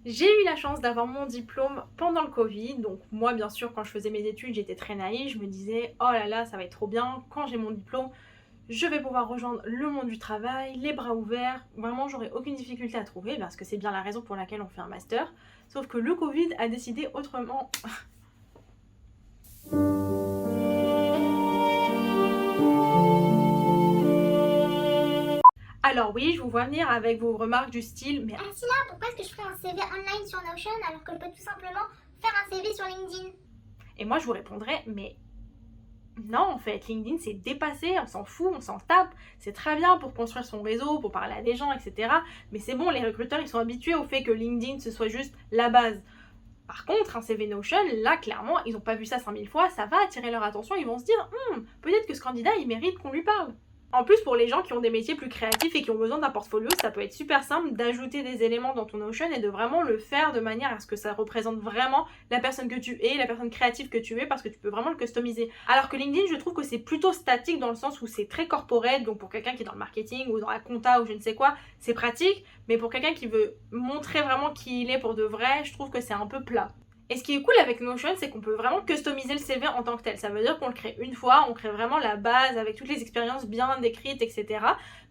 J'ai eu la chance d'avoir mon diplôme pendant le Covid, donc moi bien sûr quand je faisais mes études j'étais très naïve, je me disais oh là là ça va être trop bien, quand j'ai mon diplôme je vais pouvoir rejoindre le monde du travail, les bras ouverts, vraiment j'aurai aucune difficulté à trouver parce que c'est bien la raison pour laquelle on fait un master, sauf que le Covid a décidé autrement. Alors oui, je vous vois venir avec vos remarques du style mais Sinon, pourquoi est-ce que je ferais un CV online sur Notion alors que je peux tout simplement faire un CV sur LinkedIn? et moi je vous répondrais mais non, en fait, LinkedIn c'est dépassé, on s'en fout, on s'en tape. C'est très bien pour construire son réseau, pour parler à des gens, etc. Mais c'est bon, les recruteurs ils sont habitués au fait que LinkedIn ce soit juste la base. Par contre, un CV Notion, là clairement, ils n'ont pas vu ça 5000 fois, ça va attirer leur attention, ils vont se dire peut-être que ce candidat il mérite qu'on lui parle. En plus, pour les gens qui ont des métiers plus créatifs et qui ont besoin d'un portfolio, ça peut être super simple d'ajouter des éléments dans ton Notion et de vraiment le faire de manière à ce que ça représente vraiment la personne que tu es, la personne créative que tu es, parce que tu peux vraiment le customiser. Alors que LinkedIn, je trouve que c'est plutôt statique dans le sens où c'est très corporate, donc pour quelqu'un qui est dans le marketing ou dans la compta ou je ne sais quoi, c'est pratique, mais pour quelqu'un qui veut montrer vraiment qui il est pour de vrai, je trouve que c'est un peu plat. Et ce qui est cool avec Notion, c'est qu'on peut vraiment customiser le CV en tant que tel. Ça veut dire qu'on le crée une fois, on crée vraiment la base avec toutes les expériences bien décrites, etc.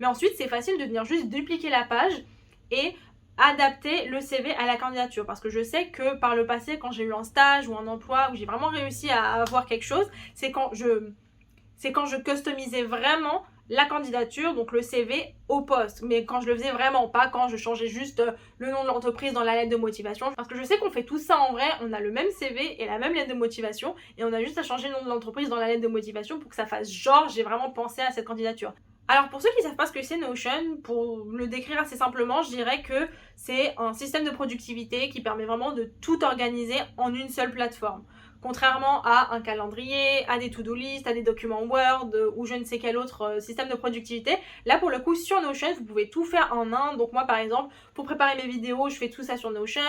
Mais ensuite, c'est facile de venir juste dupliquer la page et adapter le CV à la candidature. Parce que je sais que par le passé, quand j'ai eu un stage ou un emploi où j'ai vraiment réussi à avoir quelque chose, c'est quand je customisais vraiment la candidature, donc le CV au poste. Mais quand je le faisais vraiment, pas quand je changeais juste le nom de l'entreprise dans la lettre de motivation. Parce que je sais qu'on fait tout ça en vrai, on a le même CV et la même lettre de motivation et on a juste à changer le nom de l'entreprise dans la lettre de motivation pour que ça fasse genre j'ai vraiment pensé à cette candidature. Alors pour ceux qui ne savent pas ce que c'est Notion, pour le décrire assez simplement, je dirais que c'est un système de productivité qui permet vraiment de tout organiser en une seule plateforme. Contrairement à un calendrier, à des to-do list, à des documents Word ou je ne sais quel autre système de productivité, là pour le coup sur Notion vous pouvez tout faire en un. Donc moi par exemple pour préparer mes vidéos je fais tout ça sur Notion,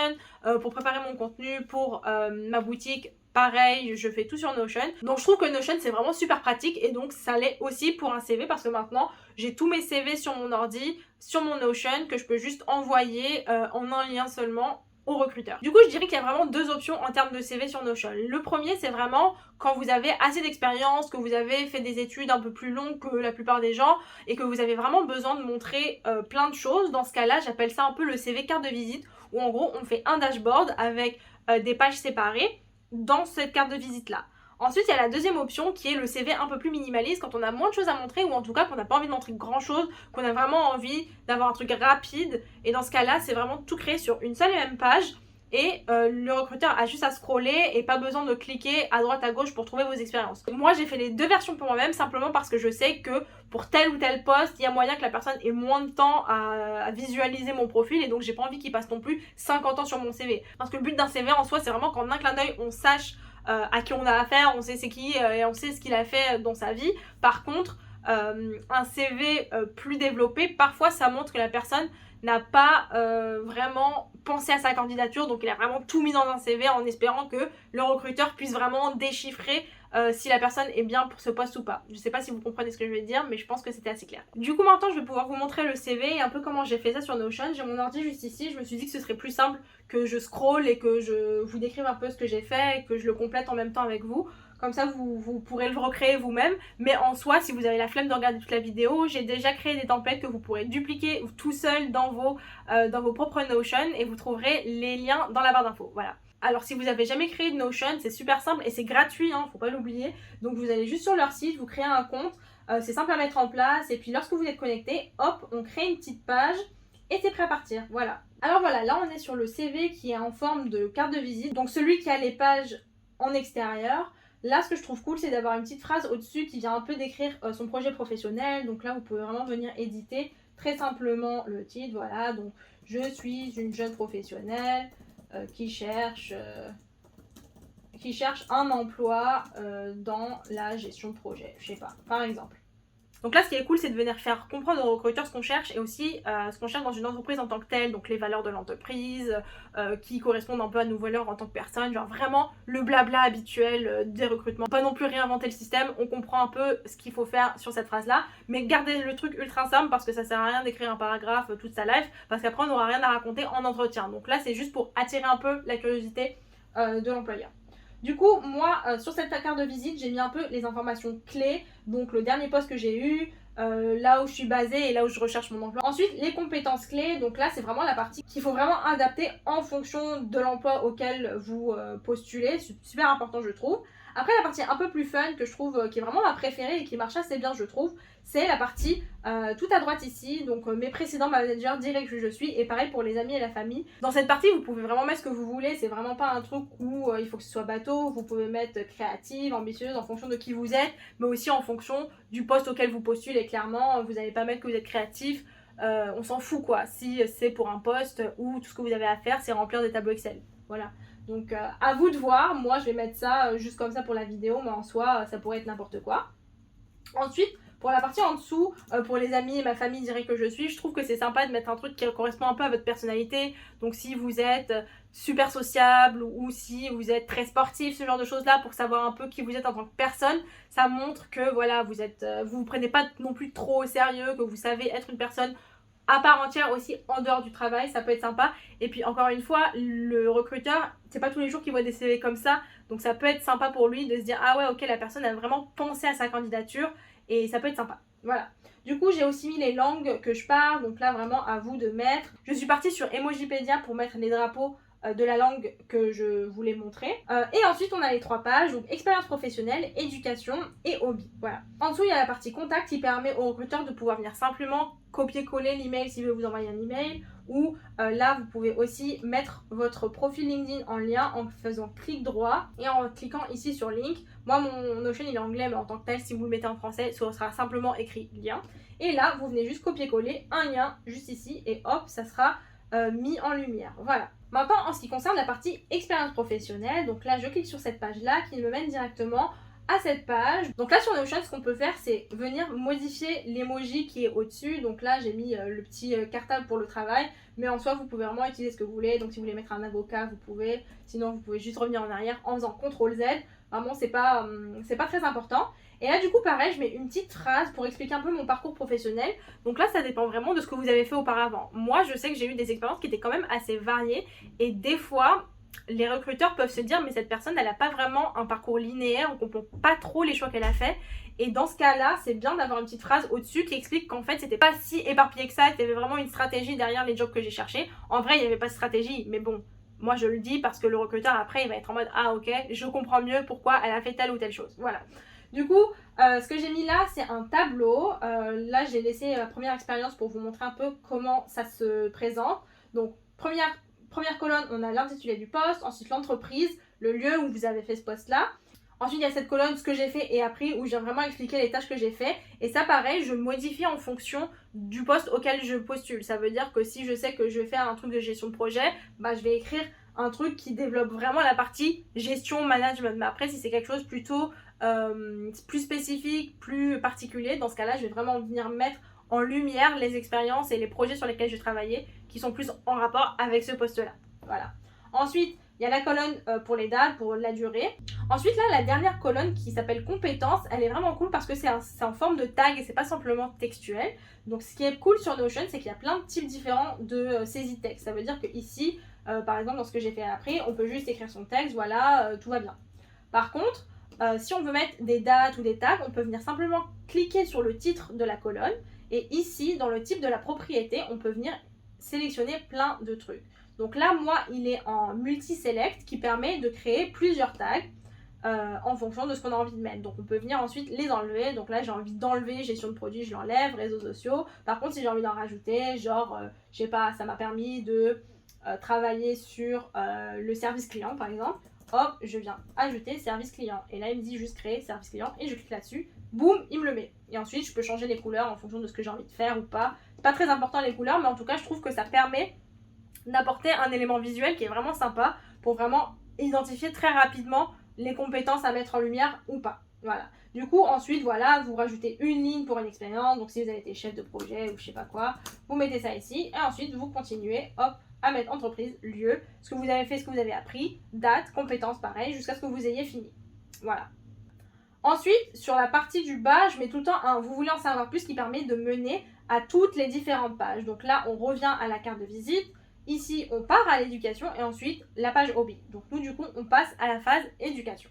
pour préparer mon contenu pour ma boutique pareil, je fais tout sur Notion. Donc je trouve que Notion c'est vraiment super pratique et donc ça l'est aussi pour un CV parce que maintenant j'ai tous mes CV sur mon ordi, sur mon Notion que je peux juste envoyer en un lien seulement au recruteur. Du coup, je dirais qu'il y a vraiment deux options en termes de CV sur Notion. Le premier, c'est vraiment quand vous avez assez d'expérience, que vous avez fait des études un peu plus longues que la plupart des gens et que vous avez vraiment besoin de montrer plein de choses. Dans ce cas-là, j'appelle ça un peu le CV carte de visite où en gros, on fait un dashboard avec des pages séparées dans cette carte de visite-là. Ensuite, il y a la deuxième option qui est le CV un peu plus minimaliste quand on a moins de choses à montrer ou en tout cas qu'on n'a pas envie de montrer grand chose, qu'on a vraiment envie d'avoir un truc rapide. Et dans ce cas-là, c'est vraiment tout créé sur une seule et même page et le recruteur a juste à scroller et pas besoin de cliquer à droite à gauche pour trouver vos expériences. Moi j'ai fait les deux versions pour moi-même simplement parce que je sais que pour tel ou tel poste il y a moyen que la personne ait moins de temps à visualiser mon profil et donc j'ai pas envie qu'il passe non plus 50 ans sur mon CV. Parce que le but d'un CV en soi c'est vraiment qu'en un clin d'œil on sache à qui on a affaire, on sait c'est qui et on sait ce qu'il a fait dans sa vie. Par contre un CV plus développé, parfois ça montre que la personne n'a pas vraiment pensé à sa candidature, donc il a vraiment tout mis dans un CV en espérant que le recruteur puisse vraiment déchiffrer si la personne est bien pour ce poste ou pas. Je sais pas si vous comprenez ce que je vais dire, mais je pense que c'était assez clair. Du coup maintenant je vais pouvoir vous montrer le CV et un peu comment j'ai fait ça sur Notion. J'ai mon ordi juste ici, je me suis dit que ce serait plus simple que je scrolle et que je vous décrive un peu ce que j'ai fait et que je le complète en même temps avec vous. Comme ça, vous pourrez le recréer vous-même. Mais en soi, si vous avez la flemme de regarder toute la vidéo, j'ai déjà créé des templates que vous pourrez dupliquer tout seul dans vos propres Notion et vous trouverez les liens dans la barre d'infos. Voilà. Alors si vous n'avez jamais créé de Notion, c'est super simple et c'est gratuit, hein, faut pas l'oublier. Donc vous allez juste sur leur site, vous créez un compte, c'est simple à mettre en place et puis lorsque vous êtes connecté, hop, on crée une petite page et c'est prêt à partir. Voilà. Alors voilà, là on est sur le CV qui est en forme de carte de visite. Donc celui qui a les pages en extérieur. Là, ce que je trouve cool, c'est d'avoir une petite phrase au-dessus qui vient un peu décrire son projet professionnel. Donc là, vous pouvez vraiment venir éditer très simplement le titre. Voilà, donc je suis une jeune professionnelle qui cherche un emploi dans la gestion de projet. Je sais pas, par exemple. Donc là, ce qui est cool, c'est de venir faire comprendre aux recruteurs ce qu'on cherche et aussi ce qu'on cherche dans une entreprise en tant que telle, donc les valeurs de l'entreprise, qui correspondent un peu à nos valeurs en tant que personne, genre vraiment le blabla habituel des recrutements. Pas non plus réinventer le système, on comprend un peu ce qu'il faut faire sur cette phrase-là, mais gardez le truc ultra simple parce que ça sert à rien d'écrire un paragraphe toute sa life, parce qu'après on n'aura rien à raconter en entretien. Donc là, c'est juste pour attirer un peu la curiosité de l'employeur. Du coup, moi, sur cette carte de visite, j'ai mis un peu les informations clés, donc le dernier poste que j'ai eu, là où je suis basée et là où je recherche mon emploi. Ensuite, les compétences clés, donc là, c'est vraiment la partie qu'il faut vraiment adapter en fonction de l'emploi auquel vous postulez, c'est super important, je trouve. Après, la partie un peu plus fun que je trouve qui est vraiment ma préférée et qui marche assez bien, je trouve, c'est la partie tout à droite ici, donc mes précédents managers diraient que je suis, et pareil pour les amis et la famille. Dans cette partie, vous pouvez vraiment mettre ce que vous voulez, c'est vraiment pas un truc où il faut que ce soit bateau, vous pouvez mettre créative, ambitieuse, en fonction de qui vous êtes, mais aussi en fonction du poste auquel vous postulez, clairement, vous n'allez pas mettre que vous êtes créatif, on s'en fout quoi, si c'est pour un poste où tout ce que vous avez à faire, c'est remplir des tableaux Excel, voilà. Donc à vous de voir, moi je vais mettre ça juste comme ça pour la vidéo, mais en soi ça pourrait être n'importe quoi. Ensuite, pour la partie en dessous, pour les amis et ma famille diraient que je suis, je trouve que c'est sympa de mettre un truc qui correspond un peu à votre personnalité. Donc si vous êtes super sociable ou si vous êtes très sportif, ce genre de choses là, pour savoir un peu qui vous êtes en tant que personne, ça montre que voilà, vous prenez pas non plus trop au sérieux, que vous savez être une personne à part entière aussi en dehors du travail, ça peut être sympa. Et puis encore une fois, le recruteur, c'est pas tous les jours qu'il voit des CV comme ça, donc ça peut être sympa pour lui de se dire ah ouais ok, la personne a vraiment pensé à sa candidature et ça peut être sympa. Voilà. Du coup, j'ai aussi mis les langues que je parle, donc là vraiment à vous de mettre. Je suis partie sur Emojipedia pour mettre les drapeaux de la langue que je voulais montrer. Et ensuite, on a les 3 pages, donc expérience professionnelle, éducation et hobby. Voilà. En dessous, il y a la partie contact qui permet au recruteur de pouvoir venir simplement copier-coller l'email s'il veut vous envoyer un email. Ou là, vous pouvez aussi mettre votre profil LinkedIn en lien en faisant clic droit et en cliquant ici sur link. Moi, mon Notion il est anglais, mais en tant que tel, si vous le mettez en français, ce sera simplement écrit lien. Et là, vous venez juste copier-coller un lien juste ici et hop, ça sera mis en lumière. Voilà. Maintenant, en ce qui concerne la partie expérience professionnelle, donc là, je clique sur cette page-là qui me mène directement à cette page. Donc là, sur Notion, ce qu'on peut faire, c'est venir modifier l'emoji qui est au-dessus. Donc là, j'ai mis le petit cartable pour le travail, mais en soi, vous pouvez vraiment utiliser ce que vous voulez. Donc si vous voulez mettre un avocat, vous pouvez. Sinon, vous pouvez juste revenir en arrière en faisant CTRL Z. Vraiment, c'est pas très important. Et là, du coup, pareil, je mets une petite phrase pour expliquer un peu mon parcours professionnel. Donc là, ça dépend vraiment de ce que vous avez fait auparavant. Moi, je sais que j'ai eu des expériences qui étaient quand même assez variées. Et des fois, les recruteurs peuvent se dire mais cette personne, elle n'a pas vraiment un parcours linéaire, on comprend pas trop les choix qu'elle a fait. Et dans ce cas-là, c'est bien d'avoir une petite phrase au-dessus qui explique qu'en fait, c'était pas si éparpillé que ça. Il y avait vraiment une stratégie derrière les jobs que j'ai cherchés. En vrai, il n'y avait pas de stratégie, mais bon. Moi, je le dis parce que le recruteur, après, il va être en mode « Ah, ok, je comprends mieux pourquoi elle a fait telle ou telle chose. » Voilà. Du coup, ce que j'ai mis là, c'est un tableau. Là, j'ai laissé la première expérience pour vous montrer un peu comment ça se présente. Donc, première colonne, on a l'intitulé du poste. Ensuite, l'entreprise, le lieu où vous avez fait ce poste-là. Ensuite, il y a cette colonne, ce que j'ai fait et appris, où j'ai vraiment expliqué les tâches que j'ai fait. Et ça, pareil, je modifie en fonction du poste auquel je postule. Ça veut dire que si je sais que je vais faire un truc de gestion de projet, bah, je vais écrire un truc qui développe vraiment la partie gestion, management. Mais après, si c'est quelque chose plutôt plus spécifique, plus particulier, dans ce cas-là, je vais vraiment venir mettre en lumière les expériences et les projets sur lesquels j'ai travaillé qui sont plus en rapport avec ce poste-là. Voilà. Ensuite, il y a la colonne pour les dates, pour la durée. Ensuite, là, la dernière colonne qui s'appelle compétences, elle est vraiment cool parce que c'est en forme de tag et c'est pas simplement textuel. Donc, ce qui est cool sur Notion, c'est qu'il y a plein de types différents de saisie texte. Ça veut dire que ici, par exemple, dans ce que j'ai fait après, on peut juste écrire son texte, voilà, tout va bien. Par contre, si on veut mettre des dates ou des tags, on peut venir simplement cliquer sur le titre de la colonne. Et ici, dans le type de la propriété, on peut venir sélectionner plein de trucs. Donc là, moi, il est en multi-select qui permet de créer plusieurs tags en fonction de ce qu'on a envie de mettre. Donc on peut venir ensuite les enlever. Donc là, j'ai envie d'enlever gestion de produits, je l'enlève, réseaux sociaux. Par contre, si j'ai envie d'en rajouter, genre, je sais pas, ça m'a permis de travailler sur le service client, par exemple. Hop, je viens ajouter service client. Et là, il me dit juste créer service client et je clique là-dessus. Boum, il me le met. Et ensuite, je peux changer les couleurs en fonction de ce que j'ai envie de faire ou pas. C'est pas très important les couleurs, mais en tout cas, je trouve que ça permet d'apporter un élément visuel qui est vraiment sympa pour vraiment identifier très rapidement les compétences à mettre en lumière ou pas. Voilà. Du coup, ensuite, voilà, vous rajoutez une ligne pour une expérience. Donc, si vous avez été chef de projet ou je sais pas quoi, vous mettez ça ici. Et ensuite, vous continuez, hop, à mettre entreprise, lieu, ce que vous avez fait, ce que vous avez appris, date, compétence, pareil, jusqu'à ce que vous ayez fini. Voilà. Ensuite, sur la partie du bas, je mets tout le temps un « Vous voulez en savoir plus » qui permet de mener à toutes les différentes pages. Donc là, on revient à la carte de visite. Ici, on part à l'éducation et ensuite, la page hobby. Donc nous, du coup, on passe à la phase éducation.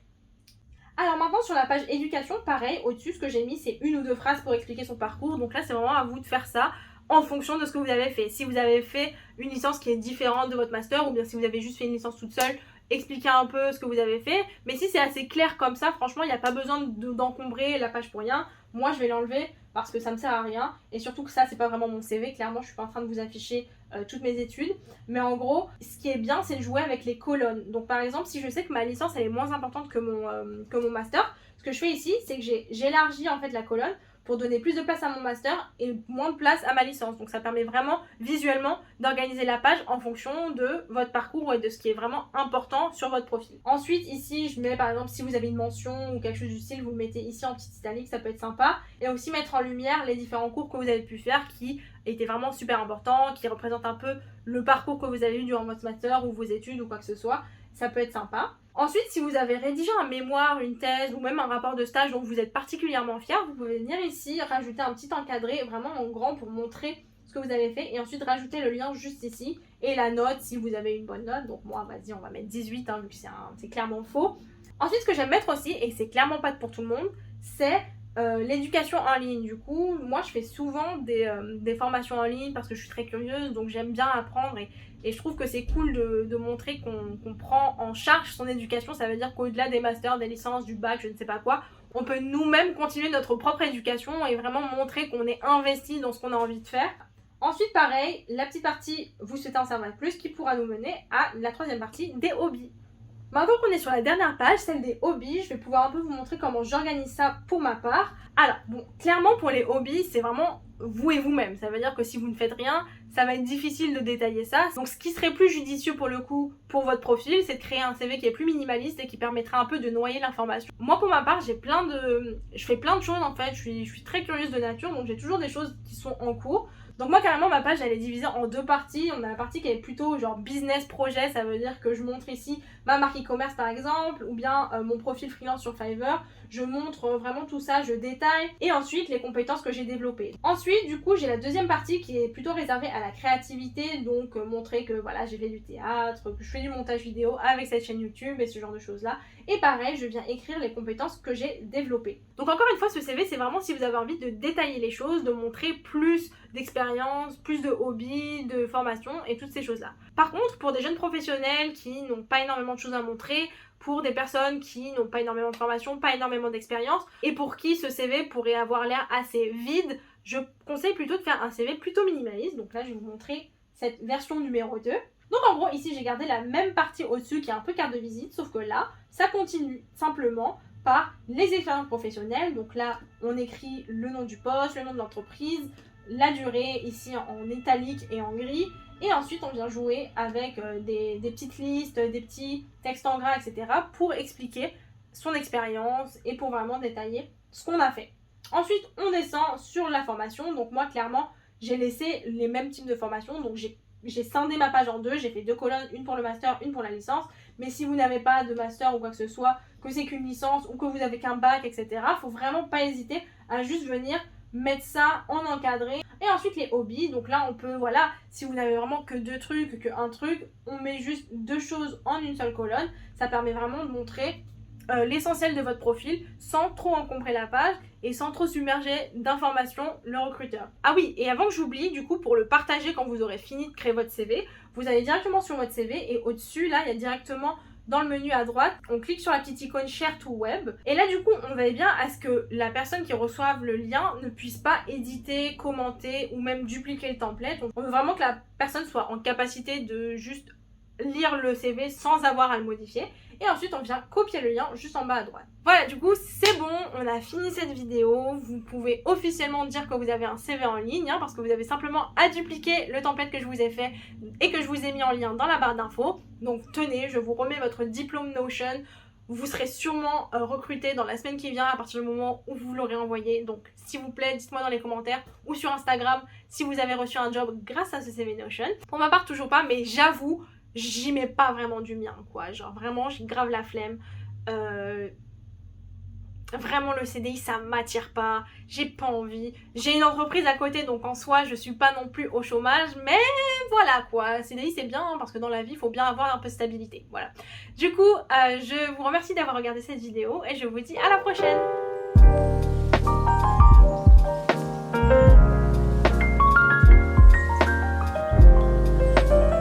Alors maintenant, sur la page éducation, pareil, au-dessus, ce que j'ai mis, c'est une ou deux phrases pour expliquer son parcours. Donc là, c'est vraiment à vous de faire ça en fonction de ce que vous avez fait. Si vous avez fait une licence qui est différente de votre master, ou bien si vous avez juste fait une licence toute seule, expliquer un peu ce que vous avez fait. Mais si c'est assez clair comme ça, franchement, il n'y a pas besoin d'encombrer la page pour rien. Moi, je vais l'enlever parce que ça me sert à rien. Et surtout que ça, c'est pas vraiment mon CV. Clairement, je suis pas en train de vous afficher toutes mes études. Mais en gros, ce qui est bien, c'est de jouer avec les colonnes. Donc, par exemple, si je sais que ma licence, elle est moins importante que mon master, ce que je fais ici, c'est que j'élargis en fait la colonne pour donner plus de place à mon master et moins de place à ma licence. Donc ça permet vraiment visuellement d'organiser la page en fonction de votre parcours et de ce qui est vraiment important sur votre profil. Ensuite ici je mets par exemple si vous avez une mention ou quelque chose du style, vous le mettez ici en petite italique, ça peut être sympa. Et aussi mettre en lumière les différents cours que vous avez pu faire qui étaient vraiment super importants, qui représentent un peu le parcours que vous avez eu durant votre master ou vos études ou quoi que ce soit. Ça peut être sympa. Ensuite, si vous avez rédigé un mémoire, une thèse ou même un rapport de stage dont vous êtes particulièrement fier, vous pouvez venir ici, rajouter un petit encadré vraiment en grand pour montrer ce que vous avez fait et ensuite rajouter le lien juste ici et la note si vous avez une bonne note. Donc moi, vas-y, on va mettre 18 vu que c'est clairement faux. Ensuite, ce que j'aime mettre aussi, et c'est clairement pas pour tout le monde, c'est l'éducation en ligne. Du coup, moi je fais souvent des formations en ligne parce que je suis très curieuse, donc j'aime bien apprendre et je trouve que c'est cool de montrer qu'on prend en charge son éducation. Ça veut dire qu'au-delà des masters, des licences, du bac, je ne sais pas quoi, on peut nous-mêmes continuer notre propre éducation et vraiment montrer qu'on est investi dans ce qu'on a envie de faire. Ensuite, pareil, la petite partie « Vous souhaitez en savoir plus » qui pourra nous mener à la troisième partie des hobbies. Maintenant qu'on est sur la dernière page, celle des hobbies, je vais pouvoir un peu vous montrer comment j'organise ça pour ma part. Alors, bon, clairement pour les hobbies, c'est vraiment vous et vous-même. Ça veut dire que si vous ne faites rien, ça va être difficile de détailler ça. Donc ce qui serait plus judicieux pour le coup, pour votre profil, c'est de créer un CV qui est plus minimaliste et qui permettra un peu de noyer l'information. Moi pour ma part, je fais plein de choses en fait, je suis très curieuse de nature, donc j'ai toujours des choses qui sont en cours. Donc moi carrément ma page elle est divisée en deux parties. On a la partie qui est plutôt genre business projet, ça veut dire que je montre ici ma marque e-commerce par exemple, ou bien mon profil freelance sur Fiverr. Je montre vraiment tout ça, je détaille, et ensuite les compétences que j'ai développées. Ensuite du coup j'ai la deuxième partie qui est plutôt réservée à la créativité, donc montrer que voilà j'ai fait du théâtre, que je fais du montage vidéo avec cette chaîne YouTube et ce genre de choses là. Et pareil, je viens écrire les compétences que j'ai développées. Donc encore une fois, ce CV, c'est vraiment si vous avez envie de détailler les choses, de montrer plus d'expérience, plus de hobbies, de formation et toutes ces choses-là. Par contre, pour des jeunes professionnels qui n'ont pas énormément de choses à montrer, pour des personnes qui n'ont pas énormément de formation, pas énormément d'expérience, et pour qui ce CV pourrait avoir l'air assez vide, je conseille plutôt de faire un CV plutôt minimaliste. Donc là, je vais vous montrer cette version numéro 2. Donc en gros, ici, j'ai gardé la même partie au-dessus qui est un peu carte de visite, sauf que là, ça continue simplement par les expériences professionnelles. Donc là, on écrit le nom du poste, le nom de l'entreprise, la durée ici en italique et en gris. Et ensuite, on vient jouer avec des petites listes, des petits textes en gras, etc. pour expliquer son expérience et pour vraiment détailler ce qu'on a fait. Ensuite, on descend sur la formation. Donc moi, clairement, j'ai laissé les mêmes types de formations. Donc j'ai scindé ma page en deux. J'ai fait deux colonnes, une pour le master, une pour la licence. Mais si vous n'avez pas de master ou quoi que ce soit, que c'est qu'une licence ou que vous avez qu'un bac, etc., faut vraiment pas hésiter à juste venir mettre ça en encadré. Et ensuite les hobbies, donc là on peut, voilà, si vous n'avez vraiment que deux trucs, que un truc, on met juste deux choses en une seule colonne. Ça permet vraiment de montrer l'essentiel de votre profil sans trop encombrer la page et sans trop submerger d'informations le recruteur. Ah oui, et avant que j'oublie, du coup, pour le partager quand vous aurez fini de créer votre CV, vous allez directement sur votre CV et au-dessus, là, il y a directement dans le menu à droite, on clique sur la petite icône Share to Web. Et là, du coup, on veille bien à ce que la personne qui reçoive le lien ne puisse pas éditer, commenter ou même dupliquer le template. On veut vraiment que la personne soit en capacité de juste lire le CV sans avoir à le modifier. Et ensuite, on vient copier le lien juste en bas à droite. Voilà, du coup, c'est bon, on a fini cette vidéo. Vous pouvez officiellement dire que vous avez un CV en ligne, parce que vous avez simplement à dupliquer le template que je vous ai fait et que je vous ai mis en lien dans la barre d'infos. Donc tenez, je vous remets votre diplôme Notion. vous serez sûrement recruté dans la semaine qui vient à partir du moment où vous l'aurez envoyé. Donc s'il vous plaît, dites-moi dans les commentaires ou sur Instagram si vous avez reçu un job grâce à ce CV Notion. Pour ma part, toujours pas, mais j'avoue, j'y mets pas vraiment du mien, quoi. Genre vraiment, j'ai grave la flemme. Vraiment le CDI ça m'attire pas, j'ai pas envie. J'ai une entreprise à côté donc en soi je suis pas non plus au chômage, mais voilà quoi, CDI c'est bien hein, parce que dans la vie il faut bien avoir un peu de stabilité, voilà. Du coup je vous remercie d'avoir regardé cette vidéo et je vous dis à la prochaine.